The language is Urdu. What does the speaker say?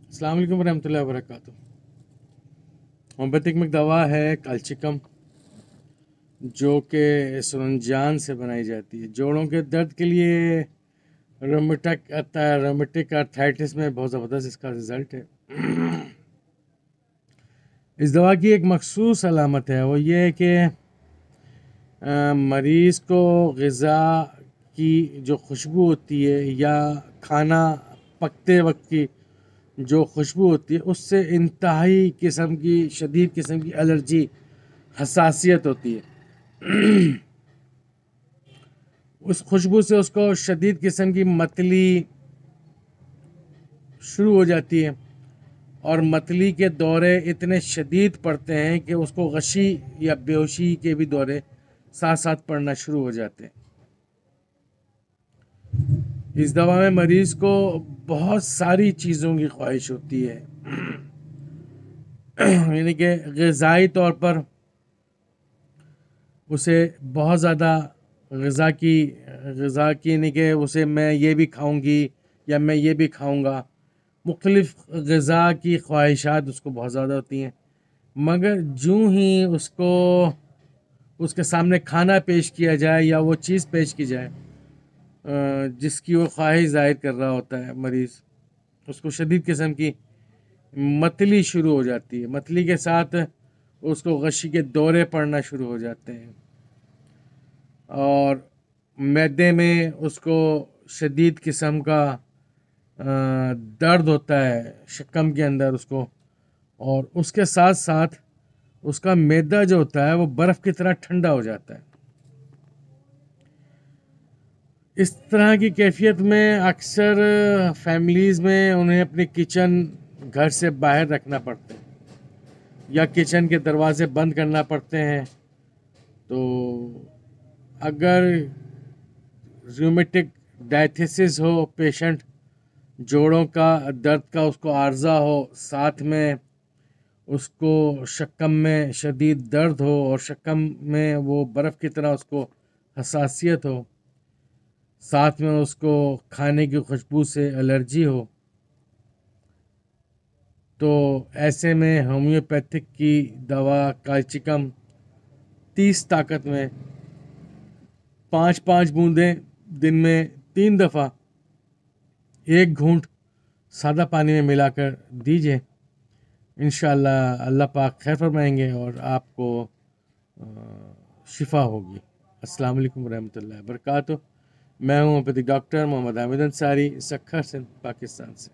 السلام علیکم ورحمۃ اللہ وبرکاتہ۔ ہومیوپیتھک میں ایک دوا ہے کالچکم، جو کہ سرنجان سے بنائی جاتی ہے۔ جوڑوں کے درد کے لیے رومیٹک آرتھرائٹس میں بہت زبردست اس کا رزلٹ ہے۔ اس دوا کی ایک مخصوص علامت ہے، وہ یہ ہے کہ مریض کو غذا کی جو خوشبو ہوتی ہے یا کھانا پکتے وقت کی جو خوشبو ہوتی ہے، اس سے انتہائی قسم کی شدید قسم کی الرجی حساسیت ہوتی ہے۔ اس خوشبو سے اس کو شدید قسم کی متلی شروع ہو جاتی ہے، اور متلی کے دورے اتنے شدید پڑتے ہیں کہ اس کو غشی یا بیہوشی کے بھی دورے ساتھ ساتھ پڑنا شروع ہو جاتے ہیں۔ اس دوا میں مریض کو بہت ساری چیزوں کی خواہش ہوتی ہے، یعنی کہ غذائی طور پر اسے بہت زیادہ غذا کی یعنی کہ اسے میں یہ بھی کھاؤں گی یا میں یہ بھی کھاؤں گا، مختلف غذا کی خواہشات اس کو بہت زیادہ ہوتی ہیں، مگر جوں ہی اس کے سامنے کھانا پیش کیا جائے یا وہ چیز پیش کی جائے جس کی وہ خواہش ظاہر کر رہا ہوتا ہے مریض، اس کو شدید قسم کی متلی شروع ہو جاتی ہے۔ متلی کے ساتھ اس کو غشی کے دورے پڑنا شروع ہو جاتے ہیں، اور معدے میں اس کو شدید قسم کا درد ہوتا ہے شکم کے اندر اس کو، اور اس کے ساتھ ساتھ اس کا معدہ جو ہوتا ہے وہ برف کی طرح ٹھنڈا ہو جاتا ہے۔ اس طرح کی کیفیت میں اکثر فیملیز میں انہیں اپنی کچن گھر سے باہر رکھنا پڑتا ہے یا کچن کے دروازے بند کرنا پڑتے ہیں۔ تو اگر ریومیٹک ڈائتھیسس ہو، پیشنٹ جوڑوں کا درد کا اس کو عارضہ ہو، ساتھ میں اس کو شکم میں شدید درد ہو اور شکم میں وہ برف کی طرح اس کو حساسیت ہو، ساتھ میں اس کو کھانے کی خوشبو سے الرجی ہو، تو ایسے میں ہومیوپیتھک کی دوا کالچکم 30 طاقت میں 5 بوندیں دن میں 3 دفعہ 1 گھونٹ سادہ پانی میں ملا کر دیجیے، انشاءاللہ اللہ پاک خیر فرمائیں گے اور آپ کو شفا ہوگی۔ السلام علیکم ورحمۃ اللہ وبرکاتہ۔ میں ہوں ہومیوپیتھک ڈاکٹر محمد حامد انصاری، سکھر سندھ، پاکستان سے۔